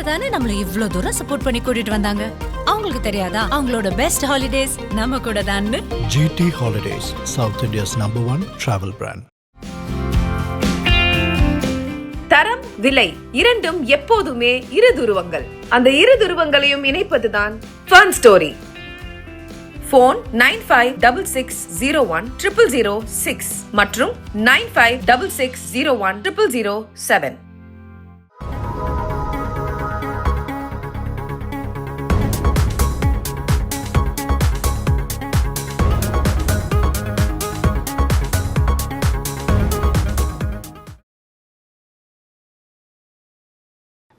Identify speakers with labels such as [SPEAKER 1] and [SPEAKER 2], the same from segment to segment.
[SPEAKER 1] அவங்க தானே நம்மள இவ்ளோ தூரம் சப்போர்ட் பண்ணி கூட்டிட்டு வந்தாங்க. அவங்களுக்கு தெரியாதா அவங்களோட பெஸ்ட் ஹாலிடேஸ் நம்ம கூட தான்னு.
[SPEAKER 2] GT Holidays, South India's #1 travel brand.
[SPEAKER 3] தரம், விலை இரண்டும் எப்போதுமே இரு துருவங்கள். அந்த இரு துருவங்களையும் இணைப்பதுதான் ஃபன் ஸ்டோரி. ஃபோன் 9566010006 மற்றும் 9566010007.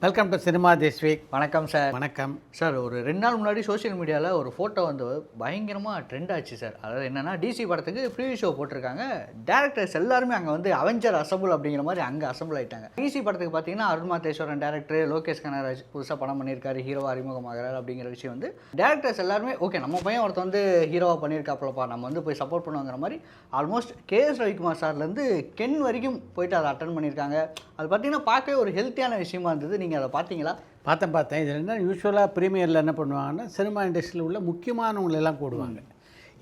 [SPEAKER 4] Welcome to cinema this week.
[SPEAKER 5] வணக்கம் சார்.
[SPEAKER 4] வணக்கம்
[SPEAKER 5] சார். ஒரு 2 நாள் முன்னாடி சோஷியல் மீடியாவில் ஒரு ஃபோட்டோ வந்து பயங்கரமாக ட்ரெண்ட் ஆச்சு சார். அதாவது என்னென்னா, டிசி படத்துக்கு ப்ரீவியூ ஷோ போட்டிருக்காங்க. டேரக்டர்ஸ் எல்லாருமே அங்கே வந்து அவெஞ்சர் அசம்பிள் அப்படிங்கிற மாதிரி அங்கே அசம்பிள் ஆகிட்டாங்க. டிசி படத்துக்கு பார்த்தீங்கன்னா அருண் மாதேஸ்வரன் டேரக்டர், லோகேஷ் கனகராஜ் புதுசாக படம் பண்ணியிருக்காரு, ஹீரோவாக அறிமுகமாகிறார் அப்படிங்கிற விஷயம் வந்து டேரக்டர்ஸ் எல்லாருமே ஓகே, நம்ம பையன் ஒருத்தர் வந்து ஹீரோவாக பண்ணியிருக்காப்பலப்பா, நம்ம வந்து போய் சப்போர்ட் பண்ணுவாங்கிற மாதிரி ஆல்மோஸ்ட் கேஎஸ் ரவிக்குமார் சார்லேருந்து கென் வரைக்கும் போயிட்டு அதை அட்டன் பண்ணியிருக்காங்க. அது பார்த்தீங்கன்னா பார்க்கவே ஒரு ஹெல்த்தியான விஷயமா இருந்தது. நீங்கள் அதை பார்த்தீங்களா?
[SPEAKER 4] பார்த்தேன். இதில் என்ன யூஸ்வலாக ப்ரீமியரில் என்ன பண்ணுவாங்கன்னா, சினிமா இண்டஸ்ட்ரியில் உள்ள முக்கியமானவங்களெல்லாம் போடுவாங்க.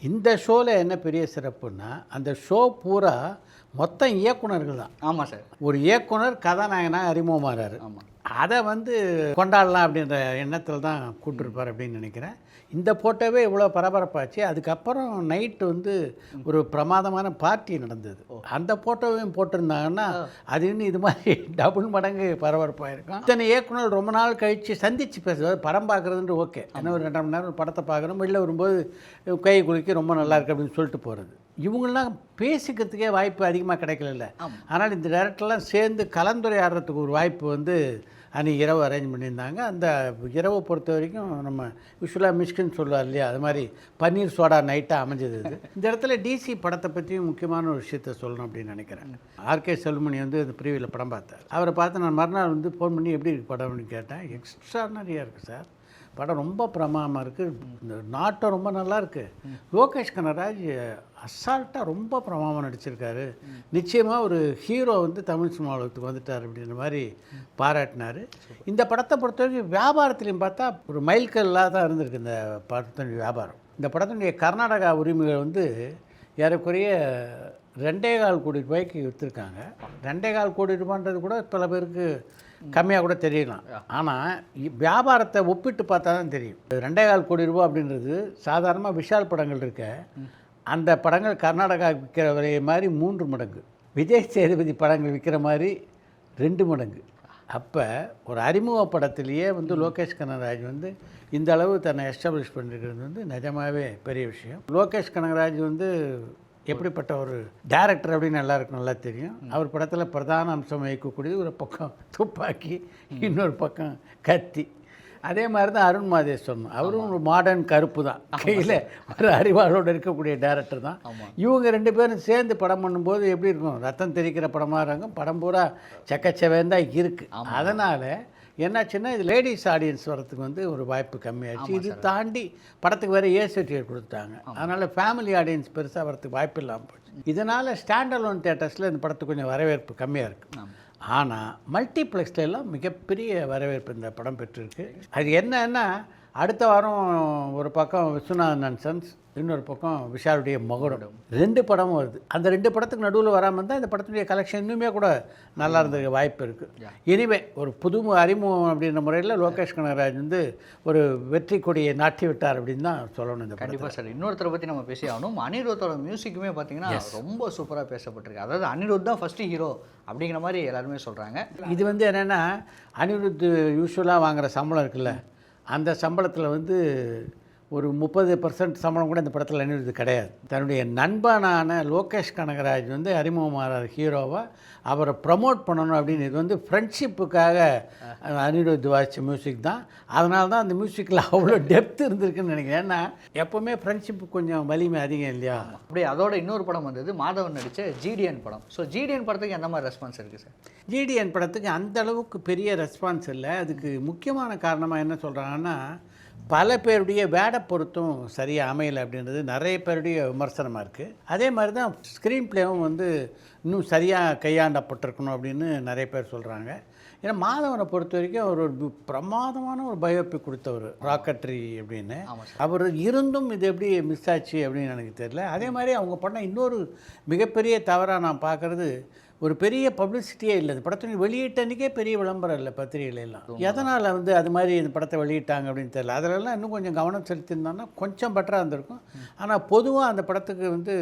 [SPEAKER 4] இந்த ஷோவில் என்ன பெரிய சிறப்புன்னா, அந்த ஷோ பூரா மொத்தம் இயக்குனர்கள் தான்.
[SPEAKER 5] ஆமாம் சார்.
[SPEAKER 4] ஒரு இயக்குனர் கதாநாயகனாக அறிமுகமாகிறாரு.
[SPEAKER 5] ஆமாம்,
[SPEAKER 4] அதை வந்து கொண்டாடலாம் அப்படின்ற எண்ணத்தில் தான் கூப்பிட்டுருப்பார் அப்படின்னு நினைக்கிறேன். இந்த போட்டோவே இவ்வளோ பரபரப்பாச்சு. அதுக்கப்புறம் நைட்டு வந்து ஒரு பிரமாதமான பார்ட்டி நடந்தது. அந்த போட்டோவையும் போட்டிருந்தாங்கன்னா அது இன்னும் இது மாதிரி டபுள் மடங்கு பரபரப்பாக இருக்கும். இத்தனை இயக்குனர் ரொம்ப நாள் கழித்து சந்தித்து பேசுவது, படம் பார்க்குறதுன்ற ஓகே, இன்னும் ஒரு 2 மணி நேரம் படத்தை பார்க்குறோம், வெளில வரும்போது கை குலுக்கி ரொம்ப நல்லா இருக்குது அப்படின்னு சொல்லிட்டு போகிறது. இவங்களாம் பேசிக்கிறதுக்கே வாய்ப்பு அதிகமாக கிடைக்கல. ஆனால் இந்த டேரக்டர்லாம் சேர்ந்து கலந்துரையாடுறதுக்கு ஒரு வாய்ப்பு வந்து அன்றைக்கி இரவு அரேஞ்ச் பண்ணியிருந்தாங்க. அந்த இரவை பொறுத்த வரைக்கும் நம்ம யூஸ்வலாக மிஷ்கின்னு சொல்லுவார் இல்லையா, அது மாதிரி பன்னீர் சோடா நைட்டாக அமைஞ்சது இது. இந்த இடத்துல டிசி படத்தை பற்றியும் முக்கியமான ஒரு விஷயத்த சொல்லணும் அப்படின்னு நினைக்கிறேன். ஆர்கே செல்வமணி வந்து அந்த ப்ரீவியில் படம் பார்த்தார். அவரை பார்த்து நான் மறுநாள் வந்து ஃபோன் பண்ணி எப்படி இருக்குது படம் அப்படின்னு கேட்டேன். எக்ஸ்ட்ரானரியாக இருக்குது சார், படம் ரொம்ப பிரமாதமாக இருக்குது, இந்த நாட்டம் ரொம்ப நல்லா இருக்குது, லோகேஷ் கனகராஜ் அசால்ட்டாக ரொம்ப பிரமாதமாக நடிச்சிருக்காரு, நிச்சயமாக ஒரு ஹீரோ வந்து தமிழ் சினிமாவுக்கு வந்துட்டார் அப்படின்ற மாதிரி பாராட்டினார். இந்த படத்தை பொறுத்த வரைக்கும் வியாபாரத்துலேயும் பார்த்தா ஒரு மைல்கல்லாக தான் இருந்திருக்கு இந்த படத்தினுடைய வியாபாரம். இந்த படத்தினுடைய கர்நாடகா உரிமைகள் வந்து ஏறக்குறைய 2.25 கோடி ரூபாய்க்கு விற்றுருக்காங்க. 2.25 கோடி ரூபான்றது கூட பல பேருக்கு கம்மியாக கூட தெரியலாம். ஆனால் வியாபாரத்தை ஒப்பிட்டு பார்த்தா தான் தெரியும். 2.25 கோடி ரூபா அப்படின்றது சாதாரணமாக விஷால் படங்கள் இருக்க அந்த படங்கள் கர்நாடகா விற்கிற விலை மாதிரி 3 மடங்கு, விஜய் சேதுபதி படங்கள் விற்கிற மாதிரி 2 மடங்கு. அப்போ ஒரு அறிமுக படத்திலேயே வந்து லோகேஷ் கனகராஜ் வந்து இந்த அளவு தன்னை எஸ்டாப்ளிஷ் பண்ணியிருக்கிறது வந்து நிஜமாகவே பெரிய விஷயம். லோகேஷ் கனகராஜ் வந்து எப்படிப்பட்ட ஒரு டேரக்டர் அப்படின்னு எல்லாருக்கும் நல்லா தெரியும். அவர் படத்தில் பிரதான அம்சம் வகிக்கக்கூடியது ஒரு பக்கம் துப்பாக்கி, இன்னொரு பக்கம் கத்தி. அதே மாதிரி தான் அருண் மாதேஸ்வரன், அவரும் ஒரு மாடர்ன் கருப்பு தான், கையில் ஒரு அறிவாளோடு இருக்கக்கூடிய டேரக்டர் தான். இவங்க 2 பேரும் சேர்ந்து படம் பண்ணும்போது எப்படி இருக்கும், ரத்தம் தெரிக்கிற படமாக இருக்கும், படம் பூரா செக்கச்சவேன் தான் இருக்குது. அதனால் என்னாச்சுன்னா இது லேடிஸ் ஆடியன்ஸ் வரத்துக்கு வந்து ஒரு வாய்ப்பு கம்மியாகிடுச்சு. இது தாண்டி படத்துக்கு வேறு ஏ சர்டிஃபிகேட் கொடுத்தாங்க. அதனால் ஃபேமிலி ஆடியன்ஸ் பெருசாக வரத்துக்கு வாய்ப்பு இல்லாமல் போச்சு. இதனால் ஸ்டாண்டலோன் தியேட்டர்ஸில் இந்த படத்துக்கு கொஞ்சம் வரவேற்பு கம்மியாக இருக்குது. ஆனால் மல்டிப்ளெக்ஸில் எல்லாம் மிகப்பெரிய வரவேற்பு இந்த படம் பெற்றிருக்கு. அது என்னன்னா, அடுத்த வாரம் ஒரு பக்கம் விஸ்வநாதன் அண்ட் சன்ஸ், இன்னொரு பக்கம் விஷாலுடைய மகுடம், 2 படமும் வருது. அந்த 2 படத்துக்கு நடுவில் வராமல் இருந்தால் இந்த படத்துடைய கலெக்ஷன் இன்னுமே கூட நல்லா இருந்ததுக்கு வாய்ப்பு இருக்குது. இனிமே ஒரு புது அறிமுகம் அப்படின்ற முறையில் லோகேஷ் கனகராஜ் வந்து ஒரு வெற்றி கொடியை நாட்டி விட்டார் அப்படின்னு தான் சொல்லணும். இந்த
[SPEAKER 5] கண்டிப்பாக சார். இன்னொருத்தரை பற்றி நம்ம பேசி ஆகணும். அனிருத்தோட மியூசிக்குமே பார்த்தீங்கன்னா ரொம்ப சூப்பராக பேசப்பட்டிருக்கு. அதாவது அனிருத் தான் ஃபஸ்ட்டு ஹீரோ அப்படிங்கிற மாதிரி எல்லாருமே சொல்கிறாங்க.
[SPEAKER 4] இது வந்து என்னென்னா, அனிருத் யூஸ்வலாக வாங்குகிற சம்பளம் இருக்குல்ல, அந்த சம்பளத்தில் வந்து ஒரு 30% சம்பளம் கூட இந்த படத்தில் அனிருத் கிடையாது. தன்னுடைய நண்பனான லோகேஷ் கனகராஜ் வந்து அறிமுகமாகிறார் ஹீரோவாக, அவரை ப்ரமோட் பண்ணணும் அப்படின்னு. இது வந்து ஃப்ரெண்ட்ஷிப்புக்காக அனிருத் வாசித்த மியூசிக் தான். அதனால தான் அந்த மியூசிக்கில் அவ்வளோ டெப்த் இருந்திருக்குன்னு நினைக்கிறேன். ஏன்னா எப்போவுமே ஃப்ரெண்ட்ஷிப்பு கொஞ்சம் வலிமை அதிகம் இல்லையா.
[SPEAKER 5] அப்படியே அதோட இன்னொரு படம் வந்தது, மாதவன் நடித்த ஜிடிஎன் படம். ஸோ ஜிடிஎன் படத்துக்கு எந்த மாதிரி ரெஸ்பான்ஸ் இருக்குது சார்?
[SPEAKER 4] ஜிடிஎன் படத்துக்கு அந்த அளவுக்கு பெரிய ரெஸ்பான்ஸ் இல்லை. அதுக்கு முக்கியமான காரணமாக என்ன சொல்கிறாங்கன்னா, பல பேருடைய வேட பொருத்தும் சரியாக அமையலை அப்படின்றது நிறைய பேருடைய விமர்சனமாக இருக்குது. அதே மாதிரி தான் ஸ்க்ரீன் பிளேவும் வந்து இன்னும் சரியாக கையாண்டப்பட்டிருக்கணும் அப்படின்னு நிறைய பேர் சொல்கிறாங்க. ஏன்னா மாதவனை பொறுத்த வரைக்கும் அவர் ஒரு பிரமாதமான ஒரு பயோபிக் கொடுத்தவர், ராக்கெட்ரி அப்படின்னு. அவர் இருந்தும் இது எப்படி மிஸ் ஆச்சு அப்படின்னு எனக்கு தெரியல. அதே மாதிரி அவங்க பண்ண இன்னொரு மிகப்பெரிய தவறாக நான் பார்க்குறது, ஒரு பெரிய பப்ளிசிட்டியே இல்லை. இந்த படத்தை வெளியிட்ட அன்றைக்கே பெரிய விளம்பரம் இல்லை பத்திரிகையிலெல்லாம். எதனால் வந்து அது மாதிரி இந்த படத்தை வெளியிட்டாங்க அப்படின்னு தெரியல. அதிலெல்லாம் இன்னும் கொஞ்சம் கவனம் செலுத்தியிருந்தாங்கன்னா கொஞ்சம் பெட்டராக இருந்திருக்கும். ஆனால் பொதுவாக அந்த படத்துக்கு வந்து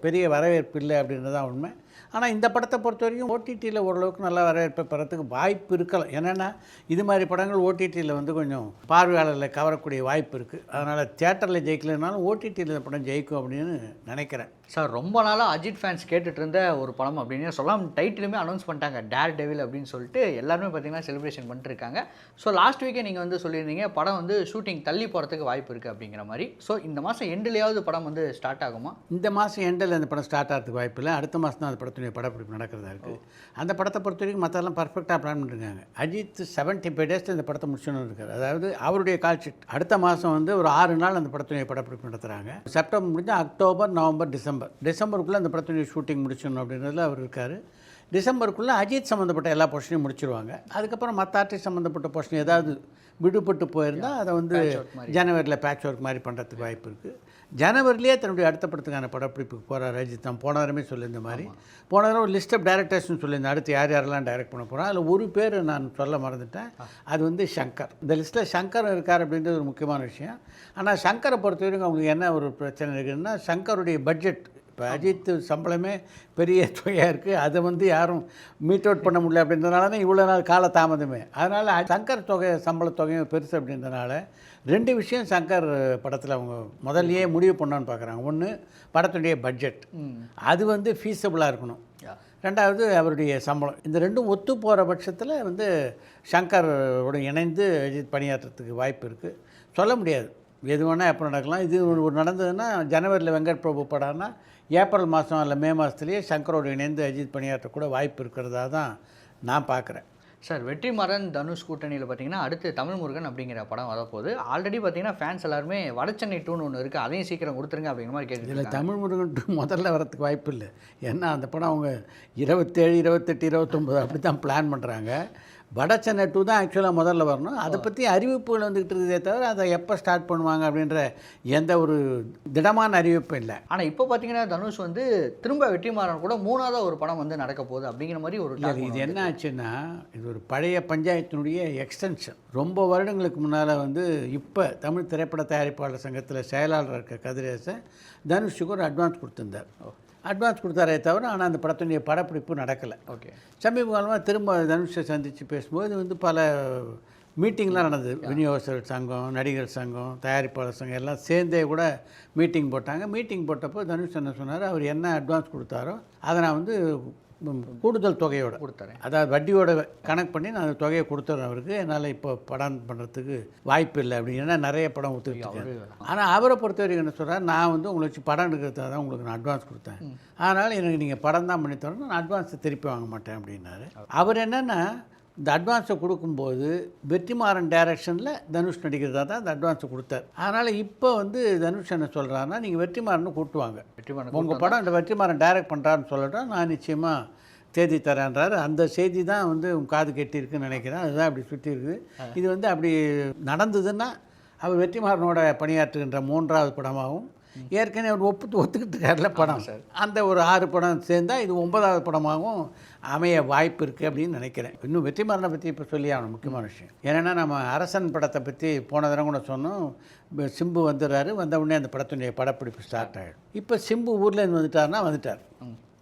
[SPEAKER 4] பெரிய வரவேற்பு இல்லை அப்படின்றது தான் உண்மை. ஆனால் இந்த படத்தை பொறுத்த வரைக்கும் ஓடிடியில் ஓரளவுக்கு நல்லா வரவேற்பை பெறத்துக்கு வாய்ப்பு இருக்கலாம். என்னென்னா இது மாதிரி படங்கள் ஓடிடியில் வந்து கொஞ்சம் பார்வையாளர்களை கவரக்கூடிய வாய்ப்பு இருக்குது. அதனால் தியேட்டரில் ஜெயிக்கலைனாலும் ஓடிடியில் இந்த படம் ஜெயிக்கும் அப்படின்னு நினைக்கிறேன்.
[SPEAKER 5] சார் ரொம்ப நாளாக அஜித் ஃபேன்ஸ் கேட்டுட்டு இருந்த ஒரு படம் அப்படின்னு சொல்லலாம். டைட்டிலுமே அனௌன்ஸ் பண்ணிட்டாங்க, டேர் டெவில் அப்படின்னு சொல்லிட்டு எல்லாருமே பார்த்தீங்கன்னா செலிப்ரேஷன் பண்ணிட்டு இருக்காங்க. ஸோ லாஸ்ட் வீக்கே நீங்கள் வந்து சொல்லியிருந்தீங்க படம் வந்து ஷூட்டிங் தள்ளி போகிறதுக்கு வாய்ப்பு இருக்குது அப்படிங்கிற மாதிரி. ஸோ இந்த மாதம் எண்டுலையாவது படம் வந்து ஸ்டார்ட் ஆகுமா?
[SPEAKER 4] இந்த மாதம் எண்டில் அந்த படம் ஸ்டார்ட் ஆகிறதுக்கு வாய்ப்பு இல்லை. அடுத்த மாதம் தான் அந்த படத்துடைய படப்பிடிப்பு நடக்கிறதா இருக்குது. அந்த படத்தை பொறுத்த வரைக்கும் மற்றெல்லாம் பர்ஃபெக்டாக பிளான் பண்ணிருக்காங்க. அஜித் 75 டேஸில் இந்த படத்தை முடிச்சுன்னு இருக்காரு. அதாவது அவருடைய கால் ஷீட் அடுத்த மாதம் வந்து ஒரு 6 நாள் அந்த படத்துடைய படப்பிடிப்பு நடத்துகிறாங்க. செப்டம்பர் முடிஞ்சால் அக்டோபர், நவம்பர், டிசம்பருக்குள்ளே அந்த படத்துடைய ஷூட்டிங் முடிச்சிடணும் அப்படின்றதுல அவர் இருக்கார். டிசம்பருக்குள்ளே அஜித் சம்மந்தப்பட்ட எல்லா போர்ஷனையும் முடிச்சிருவாங்க. அதுக்கப்புறம் மற்ற ஆர்டிஸ்ட் சம்மந்தப்பட்ட போர்ஷன் ஏதாவது விடுபட்டு போயிருந்தால் அதை வந்து ஜனவரியில் பேட்ச் ஒர்க் மாதிரி பண்ணுறதுக்கு வாய்ப்பு இருக்குது. ஜனவரிலேயே தன்னுடைய அடுத்த படத்துக்கான படப்பிடிப்புக்கு போகிறார் அஜித். தான் போன வாரமே சொல்லியிருந்த மாதிரி, போன வாரம் ஒரு லிஸ்ட் ஆஃப் டைரக்டர்ஸ்னு சொல்லியிருந்தேன், அடுத்து யார் யாரெல்லாம் டைரக்ட் பண்ண போகிறோம். அதில் ஒரு பேர் நான் சொல்ல மறந்துட்டேன், அது வந்து சங்கர். இந்த லிஸ்ட்டில் சங்கர் இருக்கார் அப்படின்றது ஒரு முக்கியமான விஷயம். ஆனால் சங்கரை பொறுத்த வரைக்கும் அவங்களுக்கு என்ன ஒரு பிரச்சனை இருக்குதுன்னா, சங்கருடைய பட்ஜெட், இப்போ அஜித் சம்பளமே பெரிய தொகையாக இருக்குது, அதை வந்து யாரும் மீட் அவுட் பண்ண முடியல அப்படின்றதுனால தான் இவ்வளோ நாள் கால தாமதமே. அதனால் சங்கர் சம்பள தொகையும் பெருசு அப்படின்றதுனால 2 விஷயம் சங்கர் படத்தில் அவங்க முதல்லையே முடிவு பண்ணான்னு பார்க்குறாங்க. ஒன்று படத்துடைய பட்ஜெட், அது வந்து ஃபீஸபிளாக இருக்கணும். ரெண்டாவது அவருடைய சம்பளம். இந்த ரெண்டும் ஒத்து போகிற பட்சத்தில் வந்து சங்கரோட இணைந்து அஜித் பணியாற்றுறதுக்கு வாய்ப்பு இருக்குது. சொல்ல முடியாது, எது வேணால் எப்போ நடக்கலாம். இது ஒரு நடந்ததுன்னா ஜனவரியில் வெங்கட் பிரபு படம்னா ஏப்ரல் மாதம் இல்லை மே மாதத்துலேயே சங்கரோடு இணைந்து அஜித் பணியாற்றக்கூட வாய்ப்பு இருக்கிறதா தான் நான் பார்க்குறேன்.
[SPEAKER 5] சார் வெற்றிமாறன் தனுஷ் கூட்டணியில் பார்த்தீங்கன்னா அடுத்து தமிழ் முருகன் அப்படிங்கிற படம் வரப்போகுது. ஆல்ரெடி பார்த்தீங்கன்னா ஃபேன்ஸ் எல்லாருமே வடச்சென்னை 2ன்னு ஒன்று இருக்குது, அதையும் சீக்கிரம் கொடுத்துருங்க அப்படிங்கிற மாதிரி கேட்டு.
[SPEAKER 4] இதில் தமிழ் முருகன் 2 முதல்ல வரத்துக்கு வாய்ப்பு இல்லை. ஏன்னா அந்த படம் அவங்க 27, 28, 29 அப்படி தான் பிளான் பண்ணுறாங்க. வடச்சென்னை 2 தான் ஆக்சுவலாக முதல்ல வரணும். அதை பற்றி அறிவிப்புகள் வந்துக்கிட்டு இருக்குதே தவிர அதை எப்போ ஸ்டார்ட் பண்ணுவாங்க அப்படின்ற எந்த ஒரு திடமான அறிவிப்பும் இல்லை.
[SPEAKER 5] ஆனால் இப்போ பார்த்தீங்கன்னா தனுஷ் வந்து திரும்ப வெற்றிமாறன் கூட 3ஆவது ஒரு படம் வந்து நடக்க போகுது அப்படிங்கிற மாதிரி ஒரு
[SPEAKER 4] இது என்ன ஆச்சுன்னா, இது ஒரு பழைய பஞ்சாயத்தினுடைய எக்ஸ்டென்ஷன். ரொம்ப வருடங்களுக்கு முன்னால் வந்து இப்போ தமிழ் திரைப்பட தயாரிப்பாளர் சங்கத்தில் செயலாளர் இருக்க கதிரேசன் தனுஷுக்கு ஒரு அட்வான்ஸ் கொடுத்துருந்தார். அட்வான்ஸ் கொடுத்தாரே தவிர ஆனால் அந்த படத்துடைய படப்பிடிப்பு நடக்கலை.
[SPEAKER 5] ஓகே.
[SPEAKER 4] சமீப காலமாக திரும்ப தனுஷை சந்தித்து பேசும்போது வந்து பல மீட்டிங்லாம் நடந்தது. விநியோகஸ்தர்கள் சங்கம், நடிகர் சங்கம், தயாரிப்பாளர் சங்கம் எல்லாம் சேர்ந்தே கூட மீட்டிங் போட்டாங்க. மீட்டிங் போட்டப்போ தனுஷ் என்ன சொன்னார், அவர் என்ன அட்வான்ஸ் கொடுத்தாரோ அதை நான் வந்து கூடுதல் தொகையோடு
[SPEAKER 5] கொடுத்தாரு.
[SPEAKER 4] அதாவது வட்டியோட கணக்கு பண்ணி நான் அந்த தொகையை கொடுத்துறேன் அவருக்கு. என்னால் இப்போ படம் பண்ணுறதுக்கு வாய்ப்பு இல்லை அப்படின்னா நிறைய படம் ஒத்துக்கிட்டு. ஆனால் அவரை பொறுத்த வரைக்கும் என்ன சொல்கிறார், நான் வந்து உங்களை வச்சு படம் எடுக்கிறதுக்காக தான் உங்களுக்கு நான் அட்வான்ஸ் கொடுத்தேன், அதனால் எனக்கு நீங்கள் படம் தான் பண்ணி தரணும், நான் அட்வான்ஸை திருப்பி வாங்க மாட்டேன் அப்படின்னாரு. அவர் என்னென்னா இந்த அட்வான்ஸை கொடுக்கும்போது வெற்றிமாறன் டைரக்ஷனில் தனுஷ் நடிக்கிறதா தான் அந்த அட்வான்ஸை கொடுத்தார். அதனால் இப்போ வந்து தனுஷ் என்ன சொல்கிறாருன்னா, நீங்கள் வெற்றிமாறனை கூட்டுவாங்க, உங்கள் படம் இந்த வெற்றிமாறன் டைரக்ட் பண்ணுறாருன்னு சொல்லட்டும், நான் நிச்சயமாக தேதி தரேன்றாரு. அந்த செய்தி தான் வந்து உங்கள் காது கெட்டிருக்குன்னு நினைக்கிறேன். அதுதான் அப்படி சுற்றி இருக்குது. இது வந்து அப்படி நடந்ததுன்னா அவர் வெற்றிமாறனோட பணியாற்றுகின்ற 3ஆவது படமாகவும், ஏற்கனவே அவர் ஒத்துக்கிட்டு இருக்காருல படம், அந்த ஒரு 6 படம் சேர்ந்தால் இது 9ஆவது படமாகவும் அமைய வாய்ப்பு இருக்குது அப்படின்னு நினைக்கிறேன். இன்னும் வெற்றிமாறனை பற்றி இப்போ சொல்லி ஆகணும் முக்கியமான விஷயம். ஏன்னா நம்ம அரசன் படத்தை பற்றி போன தடவை கூட சொன்னோம். சிம்பு வந்துடுறாரு, வந்த உடனே அந்த படத்துடைய படப்பிடிப்பு ஸ்டார்ட் ஆகிடும். இப்போ சிம்பு ஊர்லேருந்து வந்துட்டார்னா வந்துட்டார்,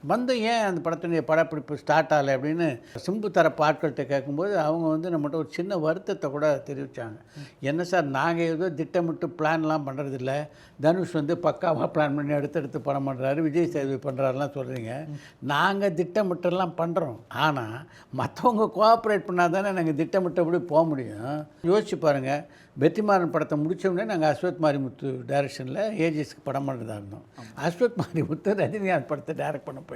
[SPEAKER 4] வந்து ஏன் அந்த படத்துடைய படப்பிடிப்பு ஸ்டார்ட் ஆகலை அப்படின்னு சிம்பு தரப்பு ஆட்கள்கிட்ட கேட்கும்போது அவங்க வந்து நம்மகிட்ட ஒரு சின்ன வருத்தத்தை கூட தெரிவித்தாங்க. என்ன சார், நாங்கள் ஏதோ திட்டமிட்டு பிளான்லாம் பண்ணுறதில்ல, தனுஷ் வந்து பக்காவாக பிளான் பண்ணி அடுத்தடுத்து படம் பண்ணுறாரு, விஜய் சேதுபதி பண்ணுறாருலாம் சொல்கிறீங்க, நாங்கள் திட்டமிட்டெல்லாம் பண்ணுறோம், ஆனால் மற்றவங்க கோஆப்ரேட் பண்ணால் தானே நாங்கள் திட்டமிட்டபடி போக முடியும். யோசிச்சு பாருங்கள், வெற்றிமாறன் படத்தை முடித்தோடனே நாங்கள் அஸ்வத் மாரிமுத்து டைரக்ஷனில் ஏஜிஎஸ்க்கு படம் பண்ணுறதா இருந்தோம். அஸ்வத் மாரிமுத்து ரஜினிகாந்த் படத்தை டைரக்ட் பண்ண போயிட்டார்.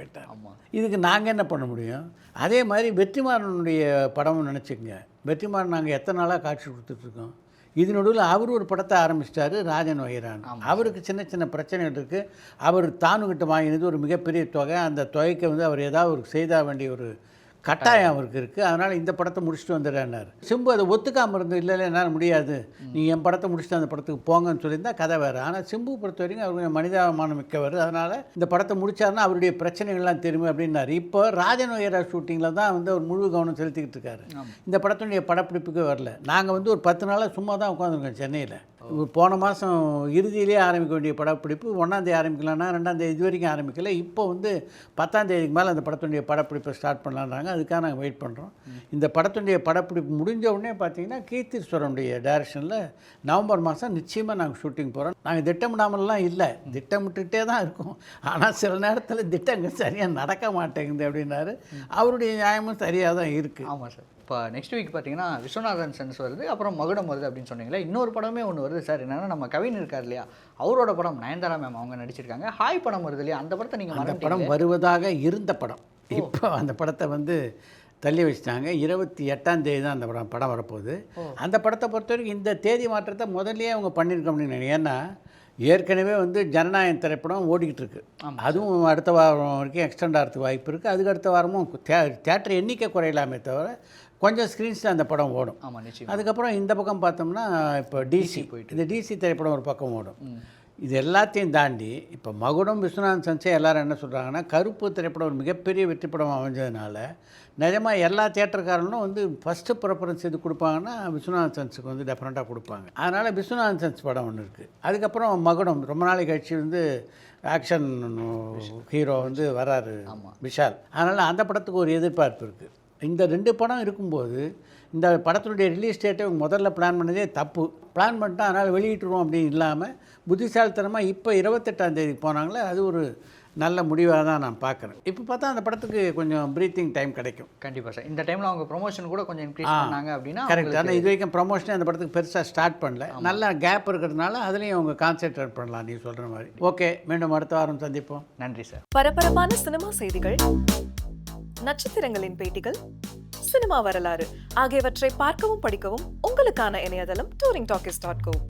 [SPEAKER 4] இதுக்கு நாங்கள் என்ன பண்ண முடியும்? அதே மாதிரி வெற்றிமாறனுடைய படம்னு நினச்சிக்கங்க. வெற்றிமாறன் நாங்கள் எத்தனை நாளாக காட்சி கொடுத்துட்ருக்கோம். இது நடுவில் அவர் ஒரு படத்தை ஆரம்பிச்சிட்டாரு, ராஜன் வைரான். அவருக்கு சின்ன சின்ன பிரச்சனைகள் இருக்குது. அவர் தானுக்கிட்ட வாங்கினது ஒரு மிகப்பெரிய தொகை. அந்த தொகைக்கு வந்து அவர் ஏதாவது ஒரு செய்தாக வேண்டிய ஒரு கட்டாயம் அவருக்கு இருக்குது, அதனால் இந்த படத்தை முடிச்சுட்டு வந்துடுறாரு. சிம்பு அதை ஒத்துக்காமல் இருந்து இல்லை என்னால் முடியாது, நீ என் படத்தை முடிச்சுட்டு அந்த படத்துக்கு போங்கன்னு சொல்லியிருந்தால் கதை வேறு. ஆனால் சிம்பு பொறுத்த வரைக்கும் அவர் மனிதாபிமானம் மிக்கவர், அதனால் இந்த படத்தை முடிச்சாருன்னா அவருடைய பிரச்சனைகள்லாம் தெரியும் அப்படின்னாரு. இப்போ ராஜன் வகைரா ஷூட்டிங்கில் தான் வந்து அவர் முழு கவனம் செலுத்திக்கிட்டு இருக்காரு. இந்த படத்தினுடைய படப்பிடிப்புக்கு வரல. நாங்கள் வந்து ஒரு 10 நாளாக சும்மா தான் உட்காந்துருக்கோம் சென்னையில். போன மாதம் இறுதியிலே ஆரம்பிக்க வேண்டிய படப்பிடிப்பு 1ஆம் தேதி ஆரம்பிக்கலாம்னா 2ஆம் தேதி இது வரைக்கும் ஆரம்பிக்கல. இப்போ வந்து 10ஆம் தேதிக்கு மேலே அந்த படத்தினுடைய படப்பிடிப்பை ஸ்டார்ட் பண்ணலான்றாங்க. அதுக்காக நாங்கள் வெயிட் பண்ணுறோம். இந்த படத்தினுடைய படப்பிடிப்பு முடிஞ்ச உடனே பார்த்தீங்கன்னா கீர்த்தீஸ்வரனுடைய டைரக்ஷனில் நவம்பர் மாதம் நிச்சயமாக நாங்கள் ஷூட்டிங் போகிறோம். நாங்கள் திட்டமிடாமலாம் இல்லை, திட்டமிட்டுகிட்டே தான் இருக்கோம். ஆனால் சில நேரத்தில் திட்டங்கள் சரியாக நடக்க மாட்டேங்குது அப்படின்னாரு. அவருடைய நியாயமும் சரியாக தான் இருக்குது.
[SPEAKER 5] ஆமாம் சார். இப்போ நெக்ஸ்ட் வீக் பார்த்தீங்கன்னா விஸ்வநாதன் சென்ஸ் வருது, அப்புறம் மகுடம் வருது அப்படின்னு சொன்னீங்களே. இன்னொரு படமே ஒன்று வருது சார். என்னென்னா நம்ம கவின் இருக்கார் இல்லையா, அவரோட படம் நயன்தாரா மேம் அவங்க நடிச்சிருக்காங்க. ஹாய் படம் வருது இல்லையா, அந்த படத்தை நீங்கள்
[SPEAKER 4] அந்த படம் வருவதாக இருந்த படம் இப்போ அந்த படத்தை வந்து தள்ளி வச்சுட்டாங்க. 28ஆம் தேதி தான் அந்த படம் வரப்போகுது. அந்த படத்தை பொறுத்த வரைக்கும் இந்த தேதி மாற்றத்தை முதல்லயே அவங்க பண்ணியிருக்க அப்படின்னு. ஏன்னா ஏற்கனவே வந்து ஜனநாயகம் திரைப்படம் ஓடிக்கிட்டு இருக்கு. அதுவும் அடுத்த வாரம் வரைக்கும் எக்ஸ்டெண்ட் ஆகிறதுக்கு வாய்ப்பு இருக்குது. அதுக்கு அடுத்த வாரமும் தியேட்டர் எண்ணிக்கை குறையலாமே தவிர கொஞ்சம் ஸ்க்ரீன்ஸில் அந்த படம் ஓடும்.
[SPEAKER 5] ஆமாம், நிச்சயம்.
[SPEAKER 4] அதுக்கப்புறம் இந்த பக்கம் பார்த்தோம்னா இப்போ டிசி போயிட்டு இந்த டிசி திரைப்படம் ஒரு பக்கம் ஓடும். இது எல்லாத்தையும் தாண்டி இப்போ மகுடம் விஸ்வநாதன் சென்ஸே எல்லோரும் என்ன சொல்கிறாங்கன்னா, கருப்பு திரைப்படம் ஒரு மிகப்பெரிய வெற்றி படம் அமைஞ்சதுனால நிஜமாக எல்லா தியேட்டர்காரங்களும் வந்து ஃபஸ்ட்டு ப்ரிஃபரன்ஸ் இது கொடுப்பாங்கன்னா விஸ்வநாதன் சென்ஸுக்கு வந்து டெஃபினட்டாக கொடுப்பாங்க. அதனால் விஸ்வநாதன் சென்ஸ் படம் ஒன்று இருக்குது. அதுக்கப்புறம் மகுடம் ரொம்ப நாளை கழிச்சு வந்து ஆக்ஷன் ஹீரோ வந்து வராரு விஷால். அதனால் அந்த படத்துக்கு ஒரு எதிர்பார்ப்பு இருக்குது. இந்த 2 படம் இருக்கும்போது இந்த படத்தினுடைய ரிலீஸ் டேட்டை முதல்ல பிளான் பண்ணதே தப்பு. பிளான் பண்ணிட்டா அதனால் வெளியிட்டுருவோம் அப்படின்னு இல்லாமல் புத்திசாலித்தனமாக இப்போ 28ஆம் தேதி போனாங்களே, அது ஒரு நல்ல முடிவாக தான் நான் பார்க்குறேன். இப்போ பார்த்தா அந்த படத்துக்கு கொஞ்சம் ப்ரீத்திங் டைம் கிடைக்கும்.
[SPEAKER 5] கண்டிப்பாக சார். இந்த டைமில் அவங்க ப்ரொமோஷன் கூட கொஞ்சம் இன்க்ரீஸ் பண்ணாங்க அப்படின்னா
[SPEAKER 4] கரெக்ட். ஆனால் இது வரைக்கும் ப்ரொமோஷனே அந்த படத்துக்கு பெருசாக ஸ்டார்ட் பண்ணல. நல்ல கேப் இருக்கிறதுனால அதுலேயும் அவங்க கான்சென்ட்ரேட் பண்ணலாம் நீ சொல்கிற மாதிரி. ஓகே, மீண்டும் அடுத்த வாரம் சந்திப்போம்.
[SPEAKER 5] நன்றி சார்.
[SPEAKER 6] பரபரப்பான சினிமா செய்திகள், நட்சத்திரங்களின் பேட்டிகள், சினிமா வரலாறு ஆகியவற்றை பார்க்கவும் படிக்கவும் உங்களுக்கான இணையதளம் touringtalkies.co.